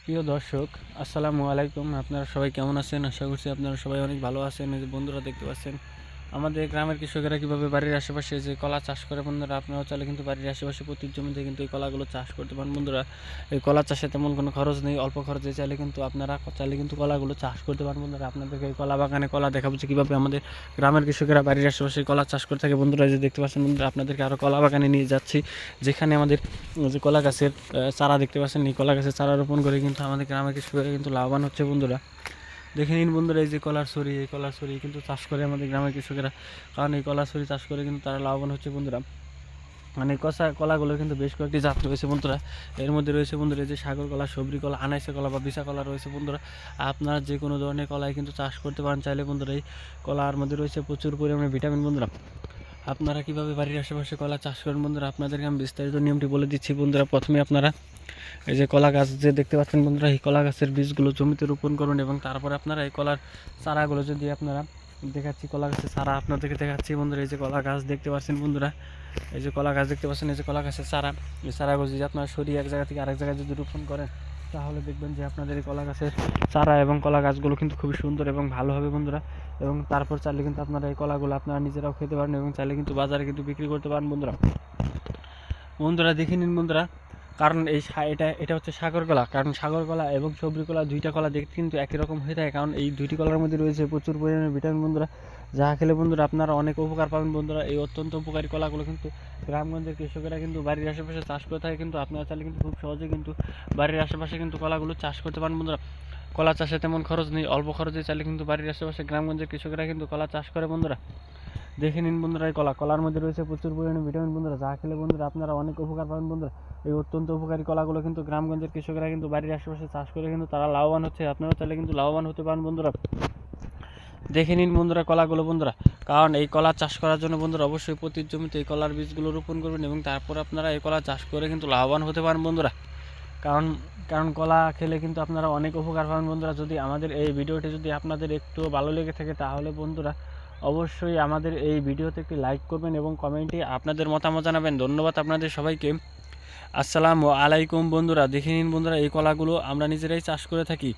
প্রিয় দর্শক, আসসালামু আলাইকুম। আপনারা সবাই কেমন আছেন? আশা করছি আপনারা সবাই অনেক ভালো আছেন। এই যে বন্ধুরা দেখতে পাচ্ছেন আমাদের গ্রামের কৃষকেরা কীভাবে বাড়ির আশেপাশে যে কলা চাষ করে। বন্ধুরা, আপনারাও চাইলে কিন্তু বাড়ির আশেপাশে প্রতি জমিতে কিন্তু এই কলাগুলো চাষ করতে পারেন। বন্ধুরা, এই কলা চাষে তেমন কোনো খরচ নেই, অল্প খরচে চাইলে কিন্তু আপনারা চাইলে কিন্তু কলাগুলো চাষ করতে পারেন। বন্ধুরা, আপনাদেরকে এই কলা বাগানে কলা দেখাবো যে কীভাবে আমাদের গ্রামের কৃষকেরা বাড়ির আশেপাশে কলা চাষ করে থাকে। বন্ধুরা, যে দেখতে পাচ্ছেন, বন্ধুরা আপনাদেরকে আরও কলা বাগানে নিয়ে যাচ্ছি, যেখানে আমাদের যে কলা গাছের চারা দেখতে পাচ্ছেন, এই কলা গাছের চারা রোপণ করে কিন্তু আমাদের গ্রামের কৃষকেরা কিন্তু লাভবান হচ্ছে। বন্ধুরা, দেখে নিন বন্ধুরা, এই যে এই কলার ছড়ি কিন্তু চাষ করে আমাদের গ্রামের কৃষকেরা, কারণ এই কলার ছড়ি চাষ করে কিন্তু তারা লাভবান হচ্ছে। বন্ধুরা, মানে কলাগুলোর কিন্তু বেশ কয়েকটি জাত রয়েছে। বন্ধুরা, এর মধ্যে রয়েছে বন্ধুরা এই যে সাগর কলা, সবরি কলা, আনাইসে কলা বা বিশা কলা রয়েছে। বন্ধুরা, আপনারা যে কোনো ধরনের কলাই কিন্তু চাষ করতে পারেন চাইলে। বন্ধুরা, এই কলার মধ্যে রয়েছে প্রচুর পরিমাণে ভিটামিন। বন্ধুরা, আপনারা কীভাবে বাড়ির আশেপাশে কলা চাষ করেন, বন্ধুরা আপনাদেরকে আমি বিস্তারিত নিয়মটি বলে দিচ্ছি। বন্ধুরা, প্রথমে আপনারা এই যে কলা গাছ যে দেখতে পাচ্ছেন, বন্ধুরা এই কলা গাছের বীজগুলো জমিতে রোপণ করুন এবং তারপরে আপনারা এই কলার চারাগুলো যদি আপনারা দেখাচ্ছি, কলা গাছের চারা আপনাদেরকে দেখাচ্ছি। বন্ধুরা, এই যে কলা গাছ দেখতে পাচ্ছেন, বন্ধুরা এই যে কলা গাছ দেখতে পাচ্ছেন, এই যে কলা গাছের চারা, এই চারাগুলো যদি আপনারা সরিয়ে এক জায়গা থেকে আরেক জায়গায় যদি রোপণ করেন, তাহলে দেখবেন যে আপনাদের এই কলা গাছের চারা এবং কলা গাছগুলো কিন্তু খুবই সুন্দর এবং ভালো হবে। বন্ধুরা, এবং তারপর চাইলে কিন্তু আপনারা এই কলাগুলো আপনারা নিজেরাও খেতে পারেন এবং চাইলে কিন্তু বাজারে কিন্তু বিক্রি করতে পারেন। বন্ধুরা, বন্ধুরা দেখে নিন বন্ধুরা, কারণ এই এটা হচ্ছে সাগর কলা, কারণ সাগর কলা এবং সবরি কলা দুইটা কলা দেখতে কিন্তু একই রকম হয়ে থাকে, কারণ এই দুইটি কলার মধ্যে রয়েছে প্রচুর পরিমাণে ভিটামিন। বন্ধুরা, যা খেলে বন্ধুরা আপনারা অনেক উপকার পাবেন। বন্ধুরা, এই অত্যন্ত উপকারী কলাগুলো কিন্তু গ্রামগঞ্জের কৃষকেরা কিন্তু বাড়ির আশেপাশে চাষ করে থাকে, কিন্তু আপনারা চাইলে কিন্তু খুব সহজে কিন্তু বাড়ির আশেপাশে কিন্তু কলাগুলো চাষ করতে পারেন। বন্ধুরা, কলা চাষে তেমন খরচ নেই, অল্প খরচে চাইলে কিন্তু বাড়ির আশেপাশে গ্রামগঞ্জের কৃষকেরা কিন্তু কলা চাষ করে। বন্ধুরা, দেখে নিন বন্ধুরা, এই কলার মধ্যে রয়েছে প্রচুর পরিমাণে ভিটামিন। বন্ধুরা, যা খেলে বন্ধুরা আপনারা অনেক উপকার পাবেন। বন্ধুরা, এই অত্যন্ত উপকারী কলাগুলো কিন্তু গ্রামগঞ্জের কৃষকেরা কিন্তু বাড়ির আশেপাশে চাষ করে কিন্তু তারা লাভবান হচ্ছে, আপনারা চাইলে কিন্তু লাভবান হতে পারেন। বন্ধুরা, দেখে নিন বন্ধুরা কলাগুলো। বন্ধুরা, কারণ এই কলা চাষ করার জন্য বন্ধুরা অবশ্যই প্রতি জমিতে এই কলার বীজগুলো রোপণ করবেন এবং তারপর আপনারা এই কলা চাষ করে কিন্তু লাভবান হতে পারেন। বন্ধুরা, কারণ কারণ কলা খেলে কিন্তু আপনারা অনেক উপকার পাবেন। বন্ধুরা, যদি আমাদের এই ভিডিওটি যদি আপনাদের একটু ভালো লেগে থাকে, তাহলে বন্ধুরা অবশ্যই আমাদের এই ভিডিওতে একটি লাইক করবেন এবং কমেন্টে আপনাদের মতামত জানাবেন। ধন্যবাদ আপনাদের সবাইকে। আসসালামু আলাইকুম। বন্ধুরা, দেখে নিন বন্ধুরা, এই কলাগুলো আমরা নিজেরাই চাষ করে থাকি।